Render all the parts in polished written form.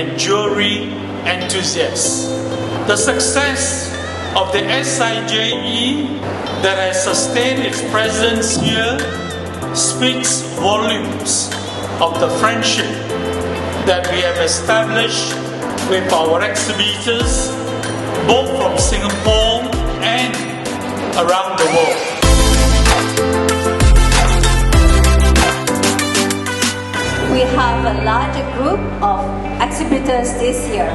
and jewelry enthusiasts. The success of the SIJE that has sustained its presence here speaks volumes of the friendship that we have established with our exhibitors, both from Singapore and around the world. We have a larger group of exhibitors this year.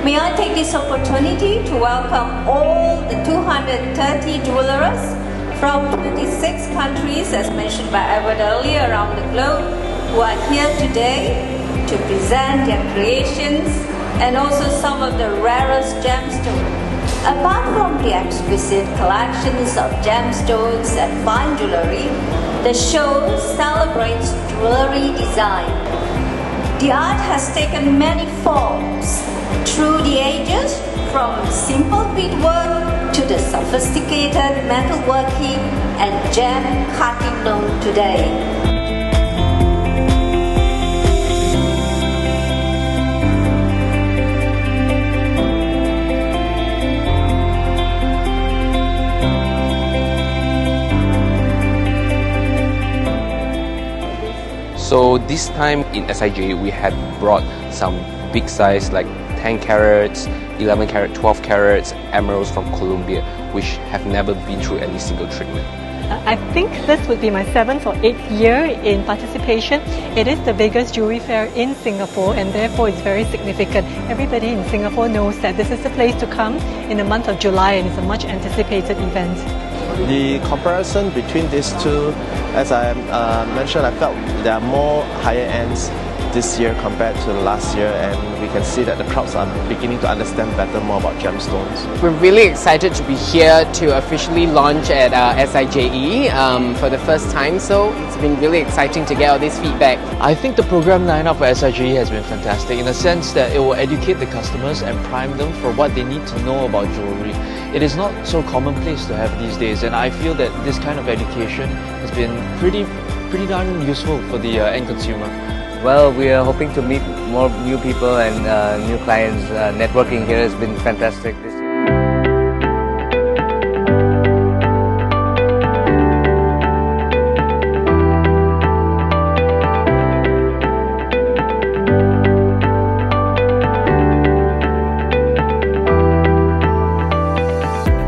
May I take this opportunity to welcome all the 230 jewelers from 26 countries, as mentioned by Edward earlier, around the globe, who are here today to present their creations and also some of the rarest gemstones. Apart from the exquisite collections of gemstones and fine jewelry, the show celebrates jewelry design. The art has taken many forms through the ages, from simple beadwork to the sophisticated metalworking and gem cutting known today. So this time in SIJ, we had brought some big size like 10 carats, 11 carat, 12 carats, emeralds from Colombia, which have never been through any single treatment. I think this would be my 7th or 8th year in participation. It is the biggest jewelry fair in Singapore, and therefore it's very significant. Everybody in Singapore knows that this is the place to come in the month of July, and it's a much anticipated event. The comparison between these two, as I mentioned, I felt there are more higher ends this year compared to last year, and we can see that the crowds are beginning to understand better more about gemstones. We're really excited to be here to officially launch at SIJE for the first time, so it's been really exciting to get all this feedback. I think the program lineup for SIJE has been fantastic in the sense that it will educate the customers and prime them for what they need to know about jewelry. It is not so commonplace to have these days, and I feel that this kind of education has been pretty darn useful for the end consumer. Well, we are hoping to meet more new people and new clients. Networking here has been fantastic this year.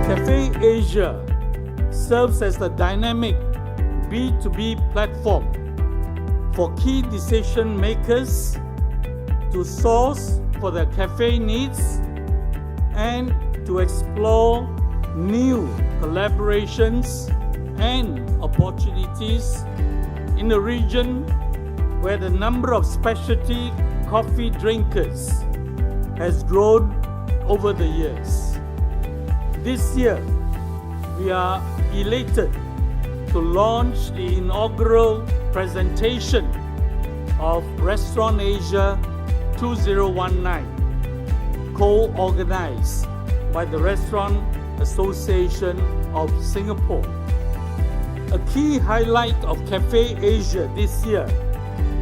Cafe Asia serves as the dynamic B2B platform for key decision makers to source for their cafe needs and to explore new collaborations and opportunities in a region where the number of specialty coffee drinkers has grown over the years. This year, we are elated to launch the inaugural presentation of Restaurant Asia 2019, co-organized by the Restaurant Association of Singapore. A key highlight of Cafe Asia this year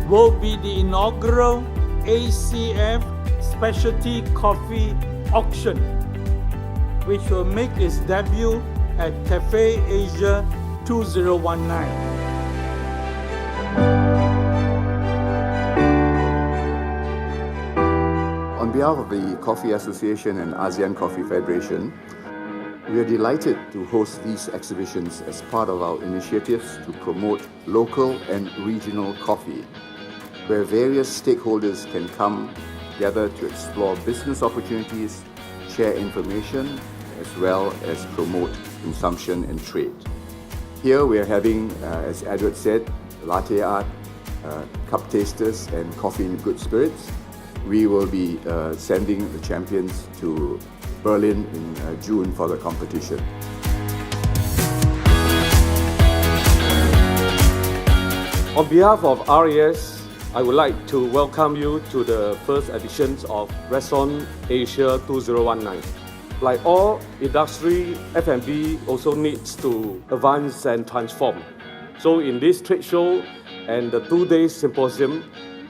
will be the inaugural ACF Specialty Coffee Auction, which will make its debut at Cafe Asia 2019. On behalf of the Coffee Association and ASEAN Coffee Federation, we are delighted to host these exhibitions as part of our initiatives to promote local and regional coffee, where various stakeholders can come together to explore business opportunities, share information, as well as promote consumption and trade. Here we are having, as Edward said, latte art, cup tasters and coffee in good spirits. We will be sending the champions to Berlin in June for the competition. On behalf of RAS, I would like to welcome you to the first edition of Restaurant Asia 2019. Like all industry, F&B also needs to advance and transform. So in this trade show and the 2-day symposium,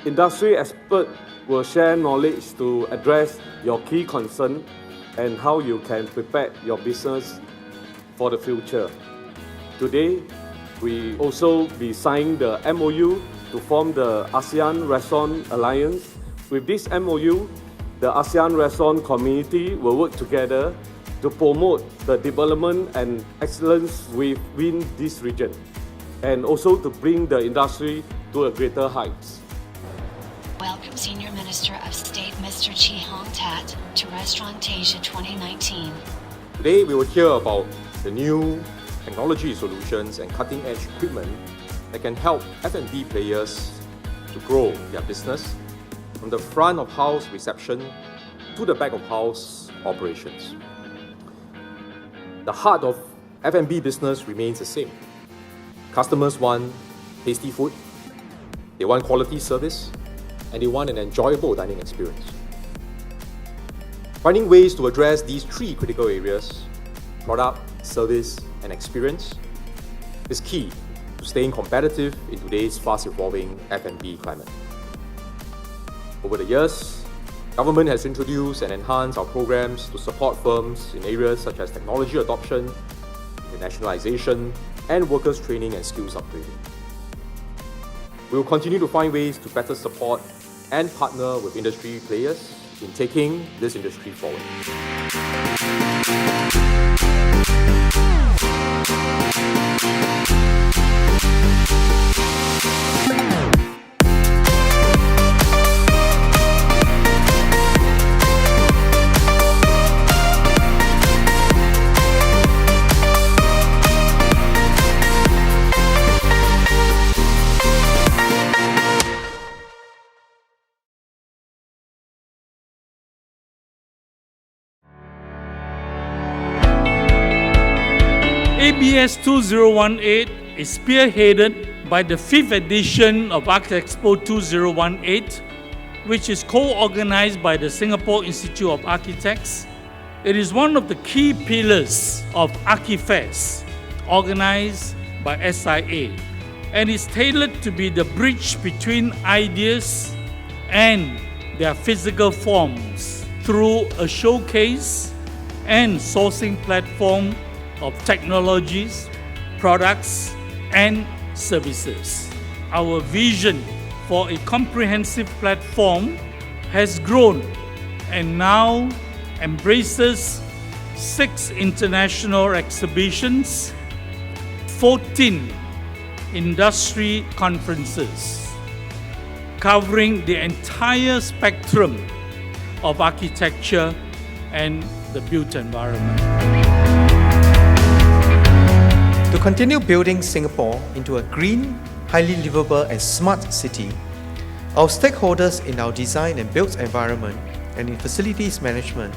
industry experts will share knowledge to address your key concern and how you can prepare your business for the future. Today, we also be signing the MOU to form the ASEAN Restaurant Alliance. With this MOU, the ASEAN restaurant community will work together to promote the development and excellence within this region, and also to bring the industry to a greater heights. Welcome Senior Minister of State Mr. Chee Hong Tat to Restaurantasia 2019. Today we will hear about the new technology solutions and cutting-edge equipment that can help F&B players to grow their business from the front of house reception to the back of house operations. The heart of F&B business remains the same. Customers want tasty food, they want quality service, and they want an enjoyable dining experience. Finding ways to address these three critical areas, product, service, and experience, is key to staying competitive in today's fast-evolving F&B climate. Over the years, government has introduced and enhanced our programs to support firms in areas such as technology adoption, internationalization, and workers' training and skills upgrading. We will continue to find ways to better support and partner with industry players in taking this industry forward. ABS 2018 is spearheaded by the 5th edition of ArchExpo 2018, which is co-organized by the Singapore Institute of Architects. It is one of the key pillars of ArchiFest, organized by SIA, and is tailored to be the bridge between ideas and their physical forms through a showcase and sourcing platform of technologies, products, and services. Our vision for a comprehensive platform has grown and now embraces 6 international exhibitions, 14 industry conferences, covering the entire spectrum of architecture and the built environment. To continue building Singapore into a green, highly livable and smart city, our stakeholders in our design and built environment and in facilities management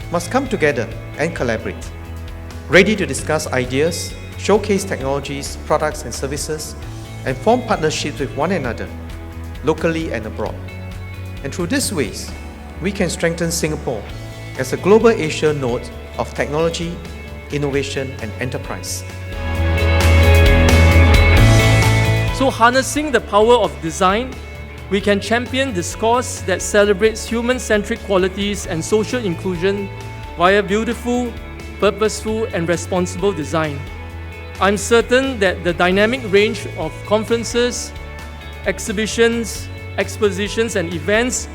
must come together and collaborate, ready to discuss ideas, showcase technologies, products and services, and form partnerships with one another, locally and abroad. And through these ways, we can strengthen Singapore as a global Asia node of technology, innovation and enterprise. So harnessing the power of design, we can champion discourse that celebrates human-centric qualities and social inclusion via beautiful, purposeful and responsible design. I'm certain that the dynamic range of conferences, exhibitions, expositions and events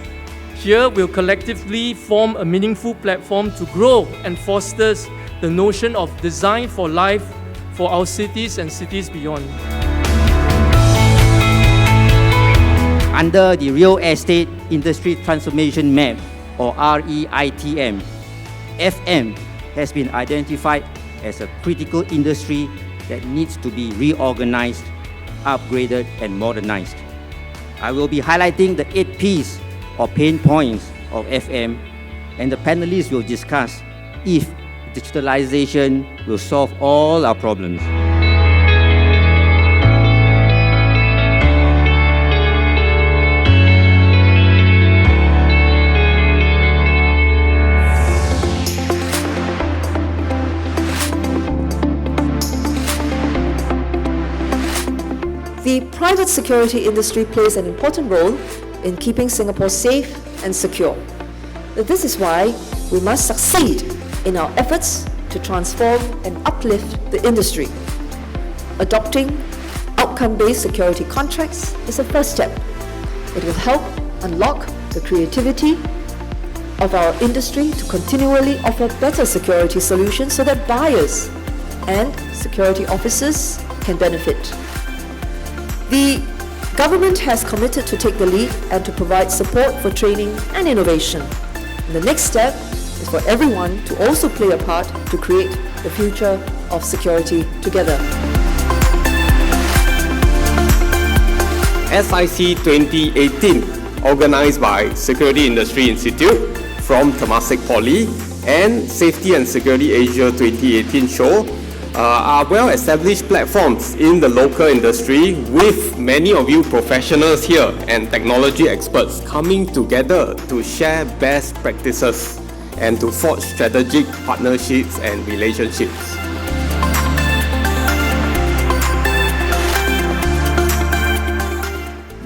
here will collectively form a meaningful platform to grow and foster the notion of design for life for our cities and cities beyond. Under the Real Estate Industry Transformation Map, or REITM, FM has been identified as a critical industry that needs to be reorganized, upgraded and modernized. I will be highlighting the 8 P's or pain points of FM, and the panelists will discuss if digitalization will solve all our problems. The private security industry plays an important role in keeping Singapore safe and secure. This is why we must succeed in our efforts to transform and uplift the industry. Adopting outcome-based security contracts is a first step. It will help unlock the creativity of our industry to continually offer better security solutions so that buyers and security officers can benefit. The government has committed to take the lead and to provide support for training and innovation. And the next step is for everyone to also play a part to create the future of security together. SIC 2018, organized by Security Industry Institute from Temasek Poly and Safety and Security Asia 2018 show are well-established platforms in the local industry with many of you professionals here and technology experts coming together to share best practices and to forge strategic partnerships and relationships.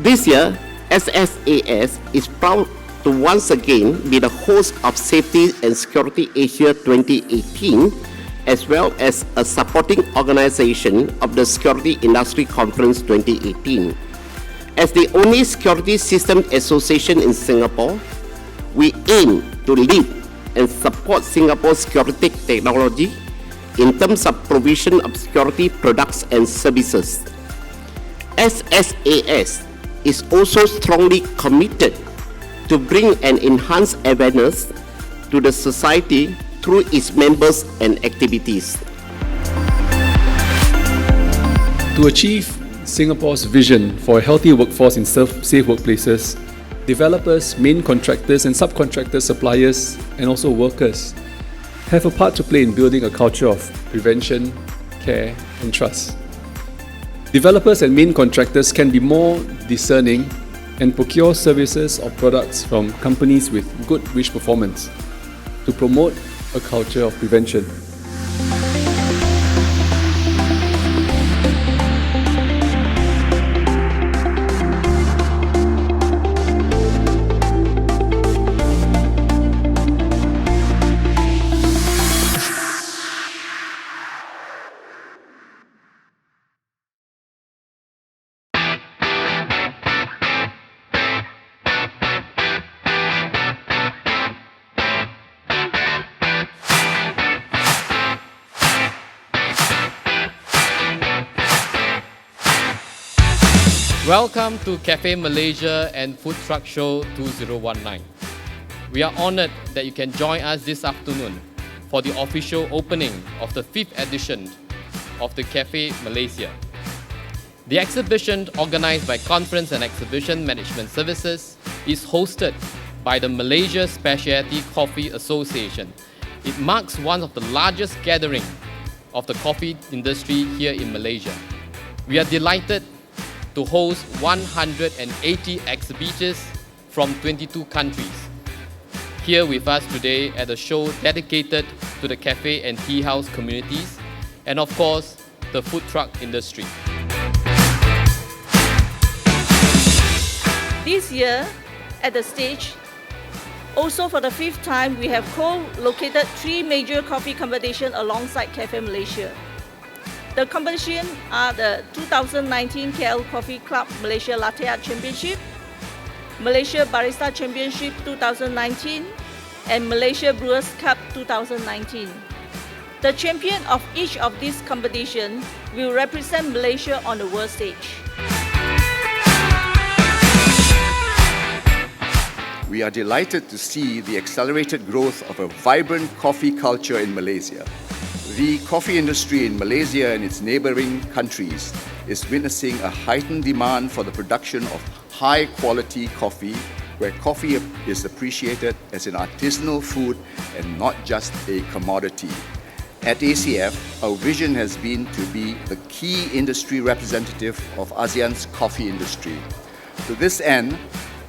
This year, SSAS is proud to once again be the host of Safety and Security Asia 2018, as well as a supporting organization of the Security Industry Conference 2018. As the only security system association in Singapore, we aim to lead and support Singapore's security technology in terms of provision of security products and services. SSAS is also strongly committed to bring and enhance awareness to the society through its members and activities. To achieve Singapore's vision for a healthy workforce in safe workplaces, developers, main contractors and subcontractors, suppliers and also workers have a part to play in building a culture of prevention, care and trust. Developers and main contractors can be more discerning and procure services or products from companies with good wish performance to promote a culture of prevention. Welcome to Cafe Malaysia and Food Truck Show 2019. We are honored that you can join us this afternoon for the official opening of the 5th edition of the Cafe Malaysia. The exhibition, organized by Conference and Exhibition Management Services, is hosted by the Malaysia Specialty Coffee Association. It marks one of the largest gatherings of the coffee industry here in Malaysia. We are delighted to host 180 exhibitors from 22 countries here with us today at a show dedicated to the cafe and tea house communities and of course the food truck industry. This year at the stage, also for the 5th time, we have co-located 3 major coffee competitions alongside Cafe Malaysia. The competition are the 2019 KL Coffee Club Malaysia Latte Art Championship, Malaysia Barista Championship 2019, and Malaysia Brewers Cup 2019. The champion of each of these competitions will represent Malaysia on the world stage. We are delighted to see the accelerated growth of a vibrant coffee culture in Malaysia. The coffee industry in Malaysia and its neighbouring countries is witnessing a heightened demand for the production of high-quality coffee, where coffee is appreciated as an artisanal food and not just a commodity. At ACF, our vision has been to be the key industry representative of ASEAN's coffee industry. To this end,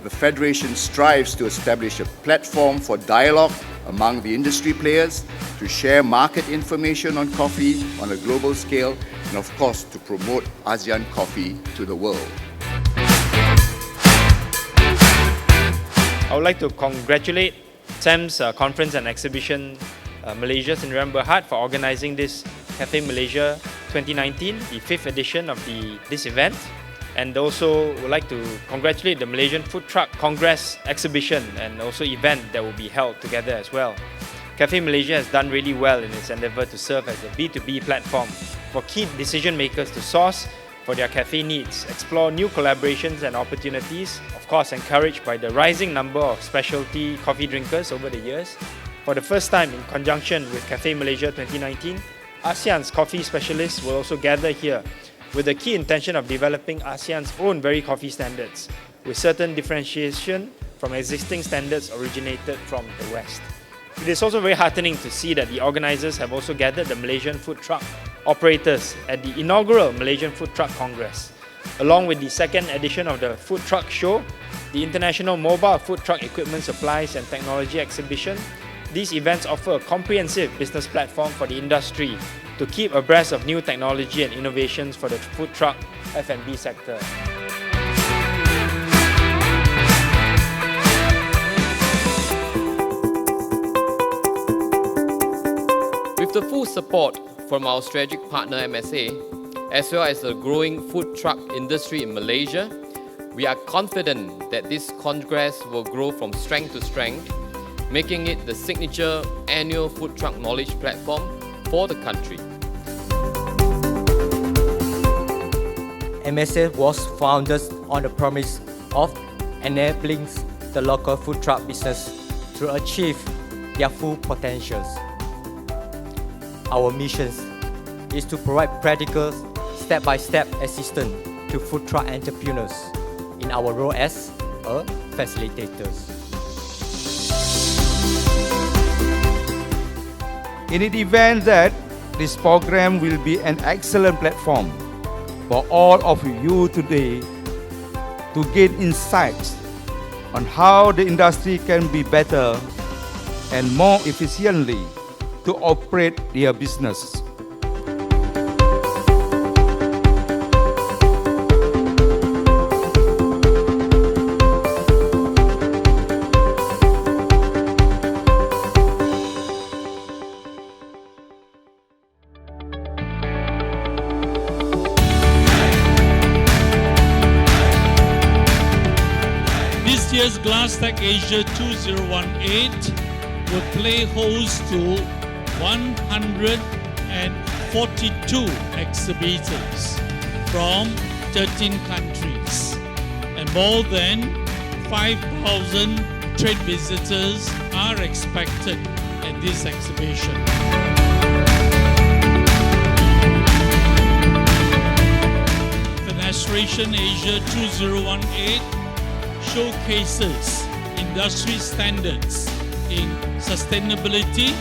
the Federation strives to establish a platform for dialogue among the industry players, to share market information on coffee on a global scale, and of course to promote ASEAN coffee to the world. I would like to congratulate CEMS Conference and Exhibition Malaysia Sdn Berhad for organizing this Cafe Malaysia 2019, the 5th edition of this event. And also would like to congratulate the Malaysian Food Truck Congress exhibition and also event that will be held together as well. Cafe Malaysia has done really well in its endeavour to serve as a B2B platform for key decision makers to source for their cafe needs, explore new collaborations and opportunities, of course encouraged by the rising number of specialty coffee drinkers over the years. For the first time in conjunction with Cafe Malaysia 2019, ASEAN's coffee specialists will also gather here with the key intention of developing ASEAN's own very coffee standards, with certain differentiation from existing standards originated from the West. It is also very heartening to see that the organisers have also gathered the Malaysian food truck operators at the inaugural Malaysian Food Truck Congress. Along with the second edition of the Food Truck Show, the International Mobile Food Truck Equipment Supplies and Technology Exhibition, these events offer a comprehensive business platform for the industry to keep abreast of new technology and innovations for the food truck F&B sector. With the full support from our strategic partner MSA, as well as the growing food truck industry in Malaysia, we are confident that this congress will grow from strength to strength, making it the signature annual food truck knowledge platform for the country. MSA was founded on the promise of enabling the local food truck business to achieve their full potentials. Our mission is to provide practical, step-by-step assistance to food truck entrepreneurs in our role as a facilitators. In the event that this program will be an excellent platform for all of you today to gain insights on how the industry can be better and more efficiently to operate their business. This year's GlassTech Asia 2018 will play host to 142 exhibitors from 13 countries, and more than 5,000 trade visitors are expected at this exhibition. Fenestration Asia 2018 showcases industry standards in sustainability,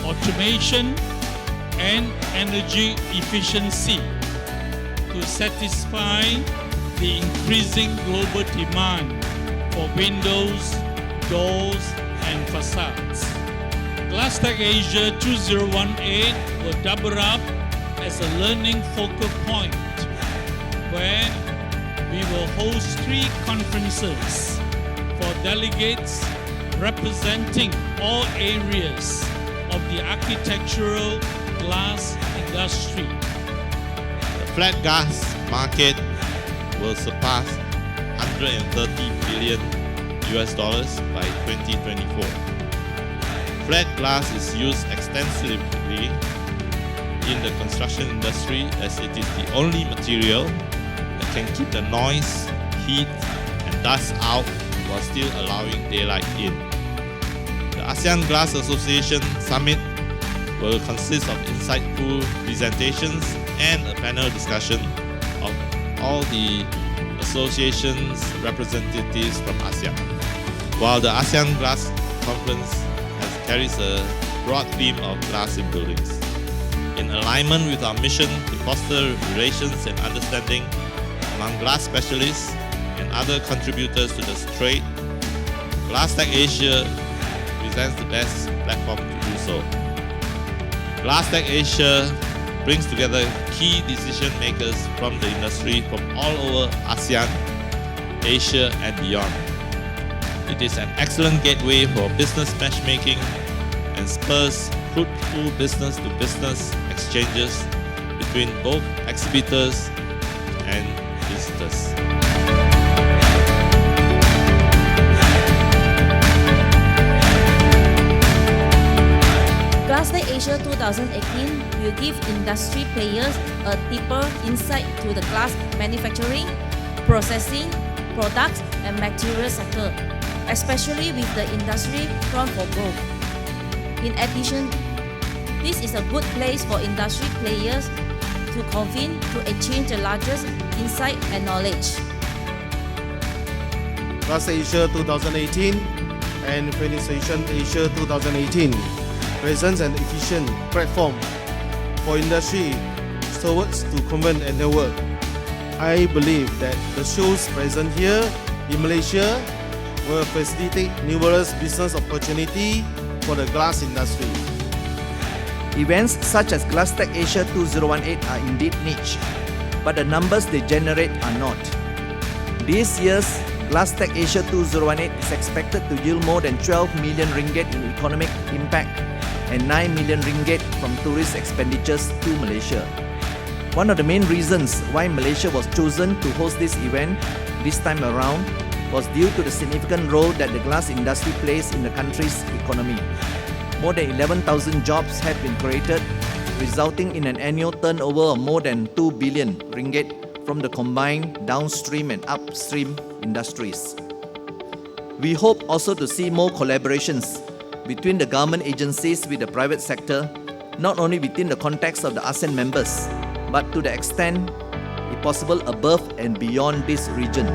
automation, and energy efficiency to satisfy the increasing global demand for windows, doors, and facades. GlassTech Asia 2018 will double up as a learning focal point where we will host 3 conferences for delegates representing all areas of the architectural glass industry. The flat glass market will surpass $130 billion by 2024. Flat glass is used extensively in the construction industry as it is the only material that can keep the noise, heat, and dust out while still allowing daylight in. The ASEAN Glass Association Summit will consist of insightful presentations and a panel discussion of all the association's representatives from ASEAN. While the ASEAN Glass Conference carries a broad theme of glass in buildings. In alignment with our mission to foster relations and understanding among glass specialists and other contributors to the trade, GlassTech Asia presents the best platform to do so. GlassTech Asia brings together key decision makers from the industry from all over ASEAN, Asia and beyond. It is an excellent gateway for business matchmaking and spurs fruitful business-to-business exchanges between both exhibitors and visitors. GlassTech Asia 2018 will give industry players a deeper insight to the glass manufacturing, processing, products and material sector, especially with the industry prone for growth. In addition, this is a good place for industry players to convene to exchange the largest insight and knowledge. GlassTech Asia 2018 and Finization Asia 2018 presents an efficient platform for industry stewards to convene and network. I believe that the shows present here in Malaysia will facilitate numerous business opportunities for the glass industry. Events such as GlassTech Asia 2018 are indeed niche, but the numbers they generate are not. This year's GlassTech Asia 2018 is expected to yield more than 12 million ringgit in economic impact and 9 million ringgit from tourist expenditures to Malaysia. One of the main reasons why Malaysia was chosen to host this event this time around was due to the significant role that the glass industry plays in the country's economy. More than 11,000 jobs have been created, resulting in an annual turnover of more than 2 billion ringgit from the combined downstream and upstream industries. We hope also to see more collaborations between the government agencies with the private sector, not only within the context of the ASEAN members, but to the extent, if possible, above and beyond this region.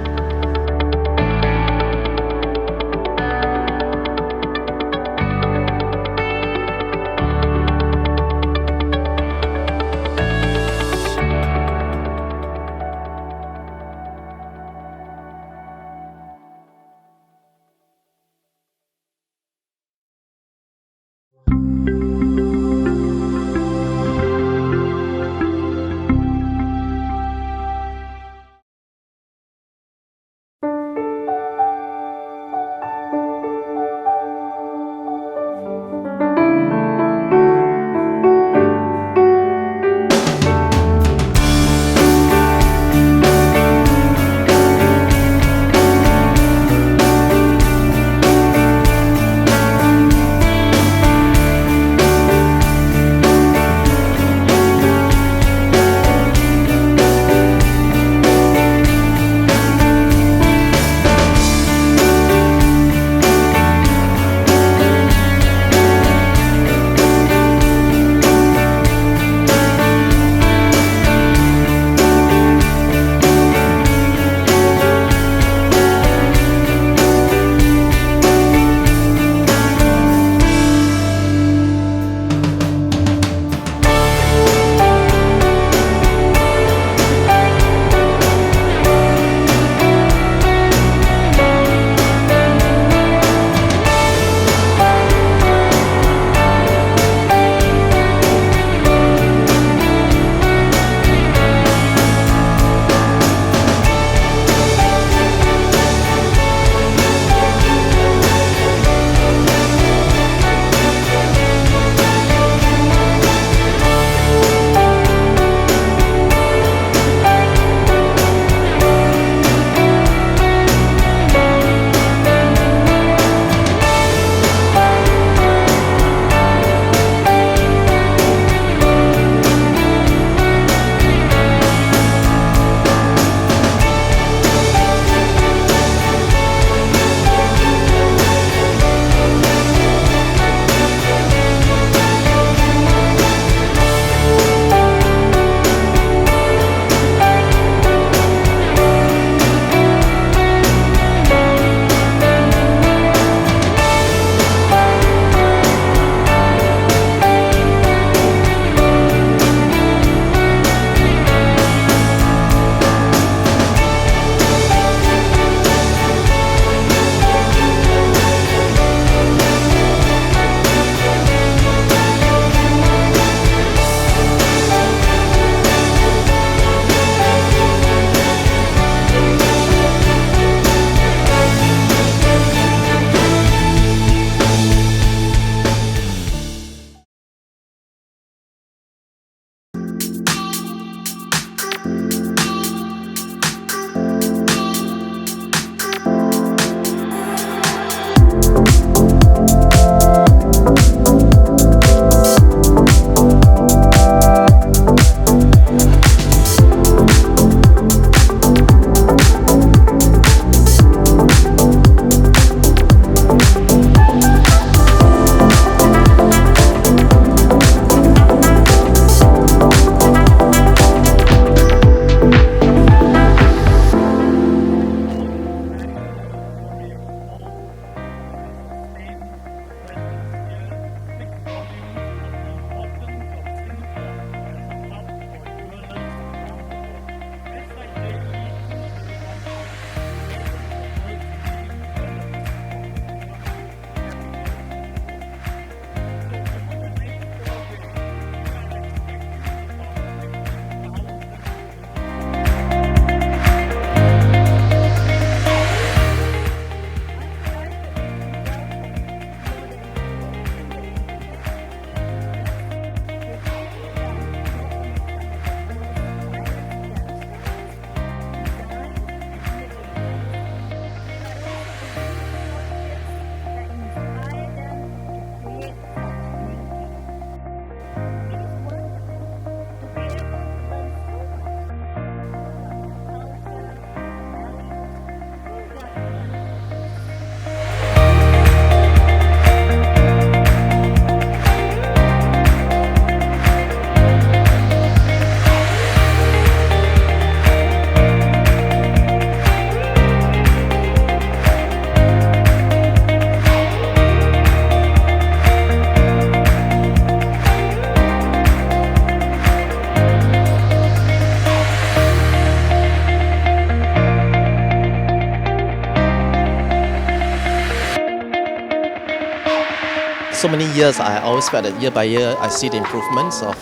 so many years, I always felt that year by year, I see the improvements of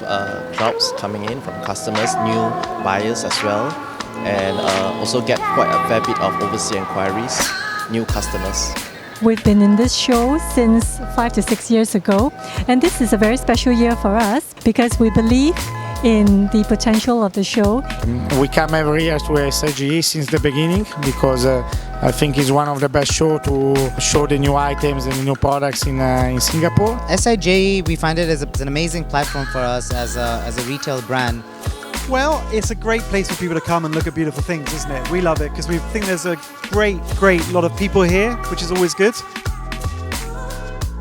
crowds coming in from customers, new buyers as well, and also get quite a fair bit of overseas inquiries, new customers. We've been in this show since 5 to 6 years ago, and this is a very special year for us because we believe in the potential of the show. We come every year to SIGE since the beginning because I think it's one of the best shows to show the new items and new products in Singapore. SIGE, we find it as an amazing platform for us as a retail brand. Well, it's a great place for people to come and look at beautiful things, isn't it? We love it because we think there's a great lot of people here, which is always good.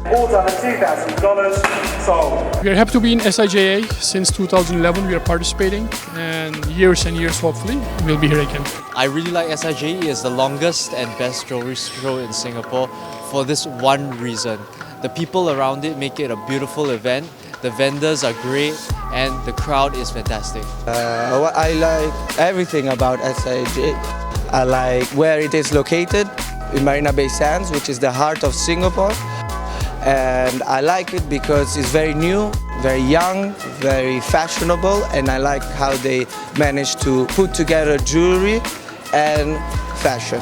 All done at $2,000 sold. We are happy to be in SIJA. Since 2011 we are participating, and years hopefully we'll be here again. I really like SIJA. It's the longest and best jewelry show in Singapore for this one reason. The people around it make it a beautiful event, the vendors are great, and the crowd is fantastic. I like everything about SIJA. I like where it is located in Marina Bay Sands, which is the heart of Singapore. And I like it because it's very new, very young, very fashionable, and I like how they managed to put together jewelry and fashion.